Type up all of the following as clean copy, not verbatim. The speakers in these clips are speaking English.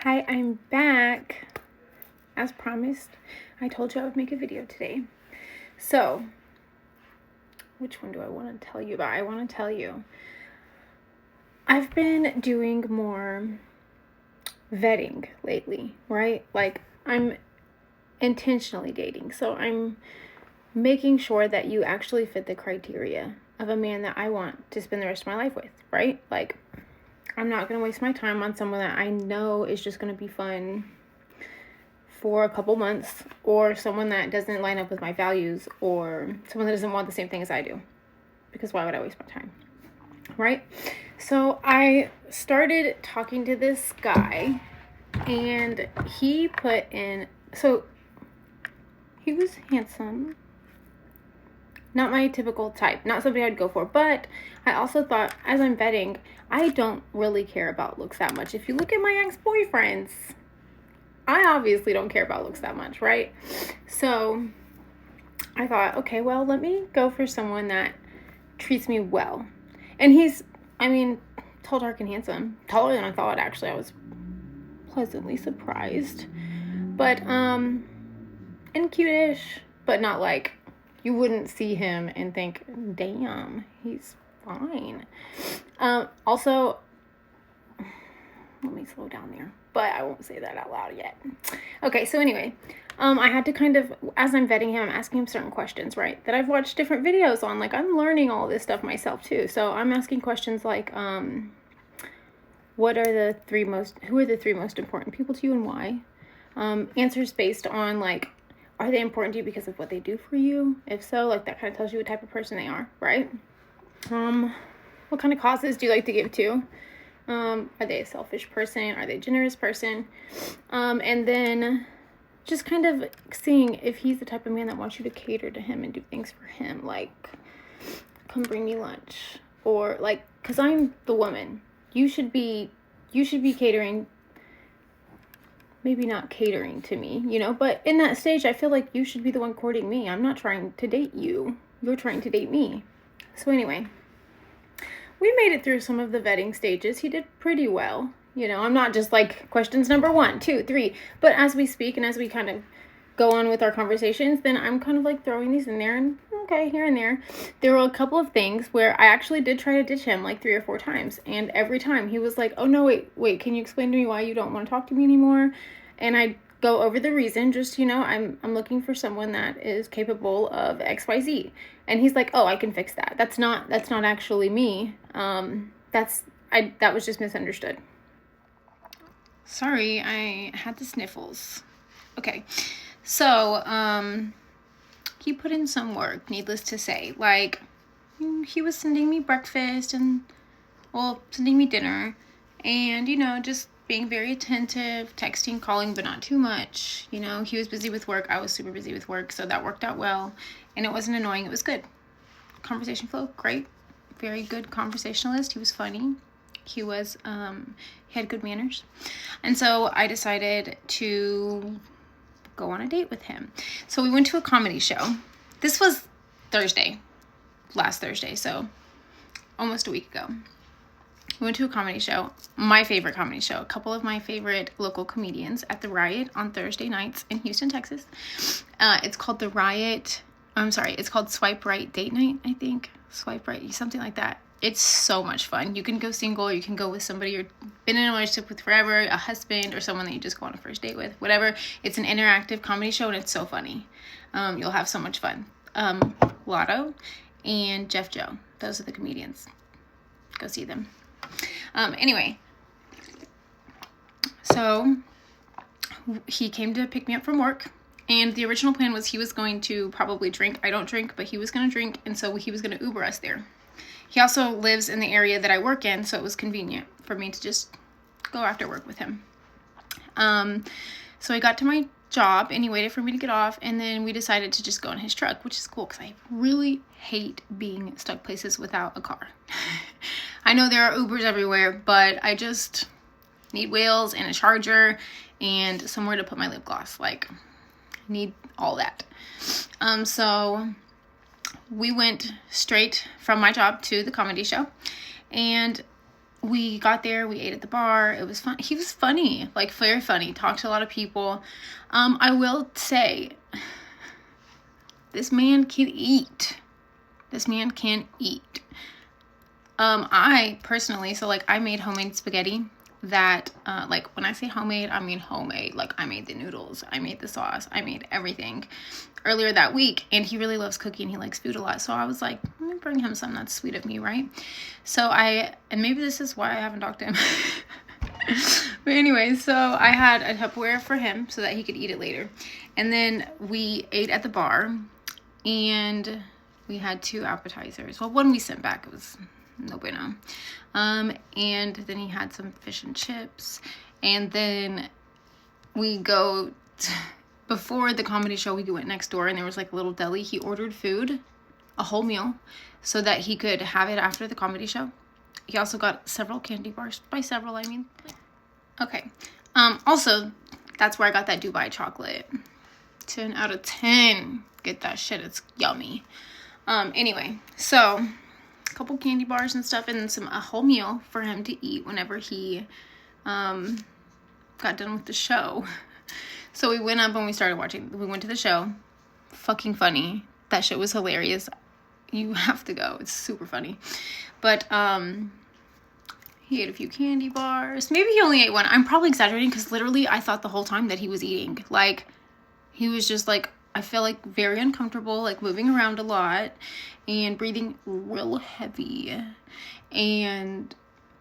Hi, I'm back. As promised, I told you I would make a video today. So, which one do I want to tell you about? I want to tell you, I've been doing more vetting lately, right? Like, I'm intentionally dating. So, I'm making sure that you actually fit the criteria of a man that I want to spend the rest of my life with, right? Like, I'm not going to waste my time on someone that I know is just going to be fun for a couple months, or someone that doesn't line up with my values, or someone that doesn't want the same thing as I do, because why would I waste my time, right? So I started talking to this guy, and he put in, so he was handsome, not my typical type, not somebody I'd go for, but I also thought, as I'm vetting, I don't really care about looks that much. If you look at my ex-boyfriends, I obviously don't care about looks that much, right? So I thought, okay, well, let me go for someone that treats me well. And he's, tall, dark, and handsome. Taller than I thought, actually. I was pleasantly surprised. But, and cute-ish, but not like, you wouldn't see him and think, damn, he's fine. Also, let me slow down there, but I won't say that out loud yet. Okay, so anyway, I had to kind of, as I'm vetting him, I'm asking him certain questions, right, that I've watched different videos on. Like, I'm learning all this stuff myself too. So I'm asking questions like, who are the three most important people to you and why? Answers based on, like, are they important to you because of what they do for you? If so, like, that kind of tells you what type of person they are, right? What kind of causes do you like to give to? Are they a selfish person? Are they a generous person? And then just kind of seeing if he's the type of man that wants you to cater to him and do things for him, like, come bring me lunch, or like, because I'm the woman, you should be catering, maybe not catering to me, but in that stage, I feel like you should be the one courting me. I'm not trying to date you. You're trying to date me. So anyway, we made it through some of the vetting stages. He did pretty well. I'm not just like questions number 1, 2, 3, but as we speak and as we kind of go on with our conversations, then I'm kind of like throwing these in there, and okay, here and there. There were a couple of things where I actually did try to ditch him like 3 or 4 times. And every time he was like, oh no, wait, can you explain to me why you don't want to talk to me anymore? And I go over the reason, just, I'm looking for someone that is capable of XYZ. And he's like, oh, I can fix that. That's not actually me. That was just misunderstood. Sorry, I had the sniffles. Okay. So, he put in some work, needless to say. Like, he was sending me breakfast and, sending me dinner. And, just being very attentive, texting, calling, but not too much. He was busy with work. I was super busy with work, so that worked out well. And it wasn't annoying. It was good. Conversation flow, great. Very good conversationalist. He was funny. He was, he had good manners. And so I decided to go on a date with him. So we went to a comedy show. This was last Thursday, so almost a week ago. We went to a comedy show, my favorite comedy show, a couple of my favorite local comedians at the Riot on Thursday nights in Houston, Texas. It's called it's called Swipe Right Date Night, I think. Swipe Right, something like that. It's so much fun. You can go single, you can go with somebody you've been in a relationship with forever, a husband, or someone that you just go on a first date with, whatever. It's an interactive comedy show, and it's so funny. You'll have so much fun. Lotto and Jeff Joe, those are the comedians. Go see them. Anyway, so he came to pick me up from work, and the original plan was he was going to probably drink. I don't drink, but he was going to drink, and so he was going to Uber us there. He also lives in the area that I work in, so it was convenient for me to just go after work with him. So I got to my job, and he waited for me to get off, and then we decided to just go in his truck, which is cool, because I really hate being stuck places without a car. I know there are Ubers everywhere, but I just need wheels and a charger and somewhere to put my lip gloss. Like, I need all that. So we went straight from my job to the comedy show, and we got there, we ate at the bar. It was fun. He was funny, like very funny. Talked to a lot of people. I will say, this man can eat. This man can eat. I personally, so like I made homemade spaghetti that, like when I say homemade, I mean homemade. Like I made the noodles, I made the sauce, I made everything earlier that week. And he really loves cooking. He likes food a lot. So I was like, let me bring him some. That's sweet of me, right? So and maybe this is why I haven't talked to him. But anyway, so I had a Tupperware for him so that he could eat it later. And then we ate at the bar and we had 2 appetizers. Well, one we sent back. It was no bueno. And then he had some fish and chips. And then before the comedy show, we went next door and there was like a little deli. He ordered food, a whole meal, so that he could have it after the comedy show. He also got several candy bars. By several, I mean. Okay. Also, that's where I got that Dubai chocolate. 10 out of 10. Get that shit. It's yummy. Anyway, so a couple candy bars and stuff, and a whole meal for him to eat whenever he got done with the show. So we went up and we went to the show. Fucking funny. That shit was hilarious. You have to go. It's super funny. But he ate a few candy bars. Maybe he only ate one. I'm probably exaggerating because literally I thought the whole time that he was eating. Like, he was just like, I feel like very uncomfortable, like moving around a lot and breathing real heavy and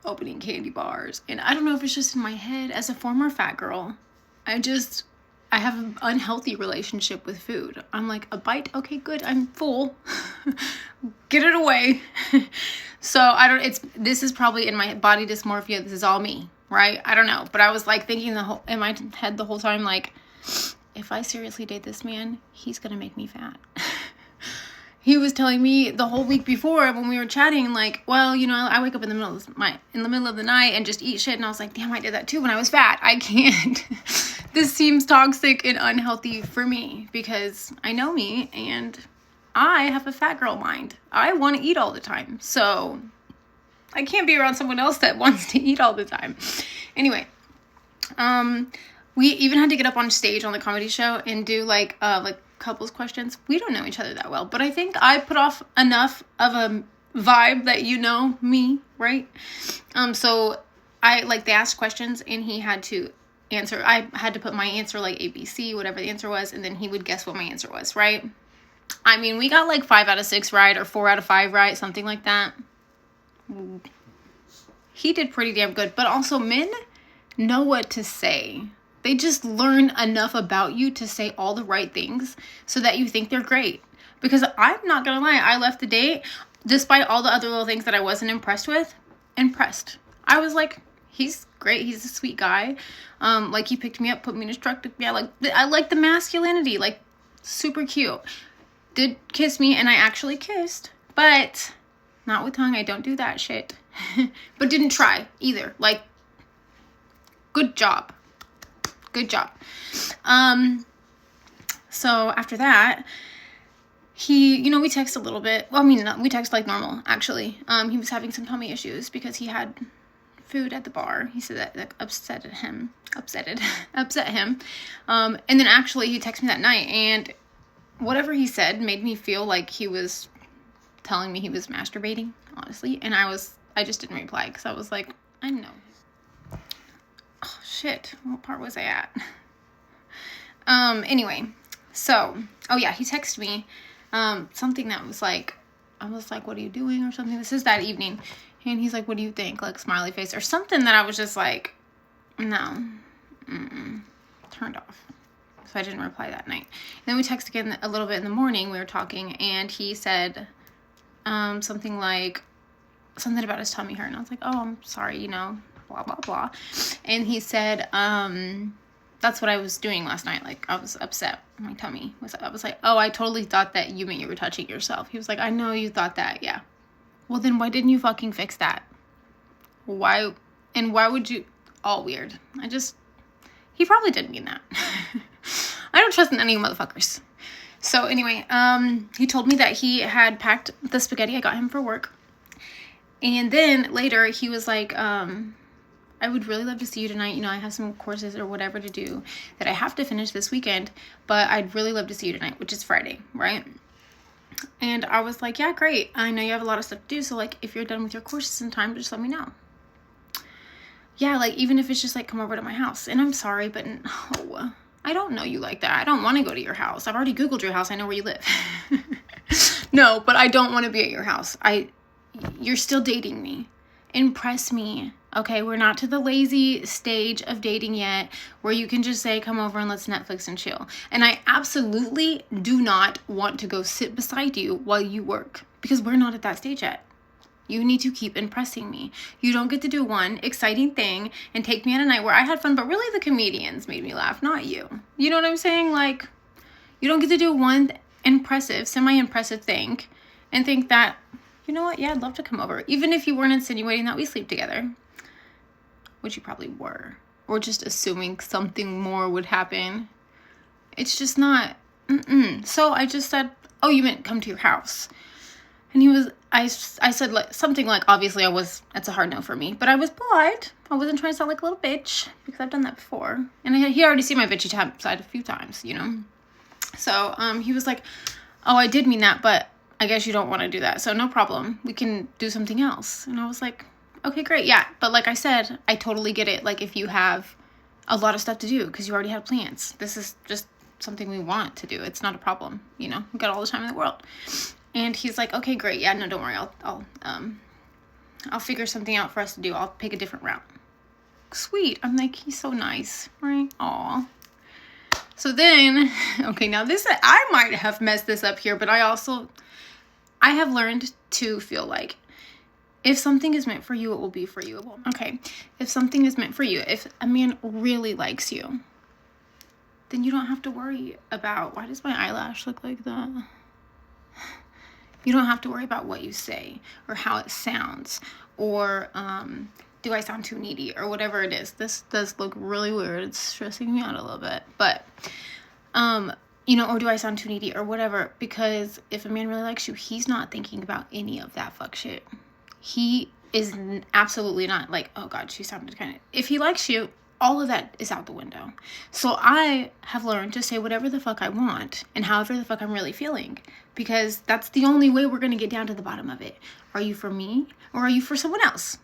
opening candy bars. And I don't know if it's just in my head. As a former fat girl, I have an unhealthy relationship with food. I'm like, a bite? Okay, good. I'm full. Get it away. So this is probably in my body dysmorphia. This is all me, right? I don't know. But I was like thinking in my head the whole time, like, if I seriously date this man, he's going to make me fat. He was telling me the whole week before when we were chatting, like, well, you know, I wake up in the middle of the night and just eat shit. And I was like, damn, I did that too when I was fat. I can't. This seems toxic and unhealthy for me because I know me and I have a fat girl mind. I want to eat all the time. So I can't be around someone else that wants to eat all the time. Anyway, we even had to get up on stage on the comedy show and do like couples questions. We don't know each other that well, but I think I put off enough of a vibe that you know me, right? So they asked questions and he had to answer. I had to put my answer like ABC, whatever the answer was, and then he would guess what my answer was, right? I mean, we got like 5 out of 6 right or 4 out of 5 right, something like that. He did pretty damn good, but also men know what to say. They just learn enough about you to say all the right things so that you think they're great. Because I'm not going to lie, I left the date, despite all the other little things that I wasn't impressed with, impressed. I was like, he's great. He's a sweet guy. Like, he picked me up, put me in his truck. I like the masculinity, like, super cute. Did kiss me, and I actually kissed, but not with tongue. I don't do that shit. But didn't try either. Like, good job. Good job. So after that, we text a little bit. Well, I mean, we text like normal, actually. He was having some tummy issues because he had food at the bar. He said that upset him. And then actually he texted me that night, and whatever he said made me feel like he was telling me he was masturbating, honestly. And I just didn't reply because I was like, I know. Oh, shit. What part was I at? Anyway, so, he texted me, something that was like, I was like, what are you doing or something? This is that evening. And he's like, what do you think? Like, smiley face or something that I was just like, no, turned off. So I didn't reply that night. And then we texted again a little bit in the morning. We were talking and he said, something about his tummy hurt. And I was like, oh, I'm sorry, blah, blah, blah. And he said, that's what I was doing last night. Like, I was upset. My tummy was up. I was like, oh, I totally thought that you meant you were touching yourself. He was like, I know you thought that. Yeah. Well, then why didn't you fucking fix that? Why would you? All weird. He probably didn't mean that. I don't trust in any motherfuckers. So anyway, he told me that he had packed the spaghetti I got him for work. And then later he was like, I would really love to see you tonight. You know, I have some courses or whatever to do that I have to finish this weekend, but I'd really love to see you tonight, which is Friday, right? And I was like, yeah, great. I know you have a lot of stuff to do, so like if you're done with your courses in time, just let me know. Yeah, like even if it's just like come over to my house. And I'm sorry, but no, I don't know you like that. I don't want to go to your house. I've already Googled your house. I know where you live. No, but I don't want to be at your house. You're still dating me. Impress me. Okay, we're not to the lazy stage of dating yet where you can just say, come over and let's Netflix and chill. And I absolutely do not want to go sit beside you while you work because we're not at that stage yet. You need to keep impressing me. You don't get to do one exciting thing and take me on a night where I had fun, but really the comedians made me laugh, not you. You know what I'm saying? Like, you don't get to do one impressive, semi-impressive thing and think that, you know what? Yeah, I'd love to come over. Even if you weren't insinuating that we sleep together, which you probably were, or just assuming something more would happen. It's just not, So I just said, oh, you meant come to your house. And he was, I said like something like, obviously that's a hard no for me, but I was polite. I wasn't trying to sound like a little bitch because I've done that before. And he already seen my bitchy side a few times, you know? So, he was like, oh, I did mean that, but I guess you don't want to do that. So no problem. We can do something else. And I was like, okay, great. Yeah. But like I said, I totally get it. Like if you have a lot of stuff to do because you already have plans, this is just something we want to do. It's not a problem. You know, we've got all the time in the world. And he's like, okay, great. Yeah, no, don't worry. I'll figure something out for us to do. I'll pick a different route. Sweet. I'm like, he's so nice. Right. Aw. So then, okay, now I might have messed this up here, but I have learned to feel like if something is meant for you, it will be for you. Okay, if something is meant for you, if a man really likes you, then you don't have to worry about, why does my eyelash look like that? You don't have to worry about what you say or how it sounds or do I sound too needy or whatever it is. This does look really weird. It's stressing me out a little bit, but you know, or do I sound too needy or whatever, because if a man really likes you, he's not thinking about any of that fuck shit. He is absolutely not like, oh God, she sounded kind of, if he likes you, all of that is out the window. So I have learned to say whatever the fuck I want and however the fuck I'm really feeling, because that's the only way we're going to get down to the bottom of it. Are you for me or are you for someone else?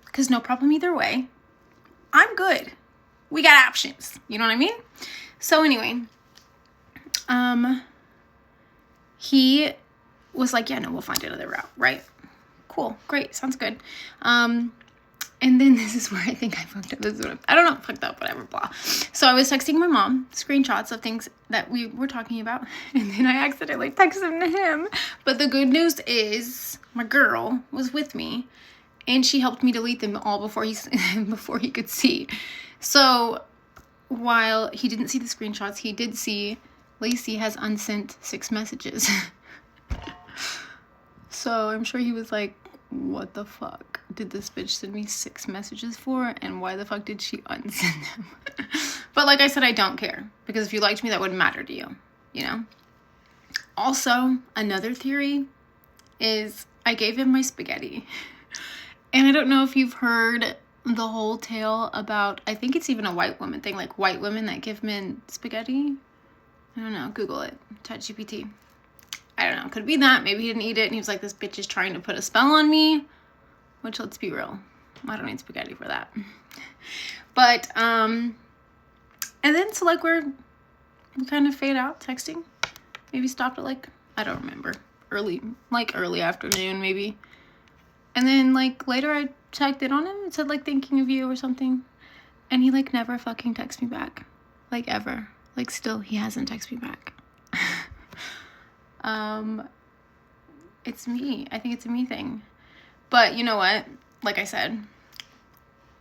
Because no problem either way. I'm good. We got options. You know what I mean? So anyway, he was like, yeah, no, we'll find another route, right? Cool, great, sounds good. And then this is where I think I fucked up. I don't know, fucked up, whatever, blah. So I was texting my mom screenshots of things that we were talking about, and then I accidentally texted them to him. But the good news is my girl was with me, and she helped me delete them all before he could see. So while he didn't see the screenshots, he did see Lacey has unsent 6 messages. So I'm sure he was like, what the fuck did this bitch send me 6 messages for, and why the fuck did she unsend them? But like I said, I don't care, because if you liked me, that wouldn't matter to you, you know? Also, another theory is I gave him my spaghetti. And I don't know if you've heard the whole tale about, I think it's even a white woman thing, like white women that give men spaghetti. I don't know, Google it, ChatGPT. I don't know, could be that. Maybe he didn't eat it and he was like, this bitch is trying to put a spell on me. Which, let's be real, I don't need spaghetti for that. But, and then so like we kind of fade out texting. Maybe stopped at like, I don't remember, early afternoon maybe. And then like later I checked in on him and said like thinking of you or something. And he like never fucking texted me back. Like ever. Like still he hasn't texted me back. It's me. I think it's a me thing. But you know what? Like I said,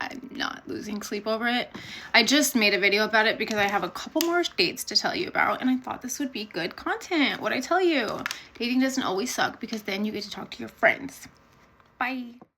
I'm not losing sleep over it. I just made a video about it because I have a couple more dates to tell you about, and I thought this would be good content. What'd I tell you? Dating doesn't always suck, because then you get to talk to your friends. Bye.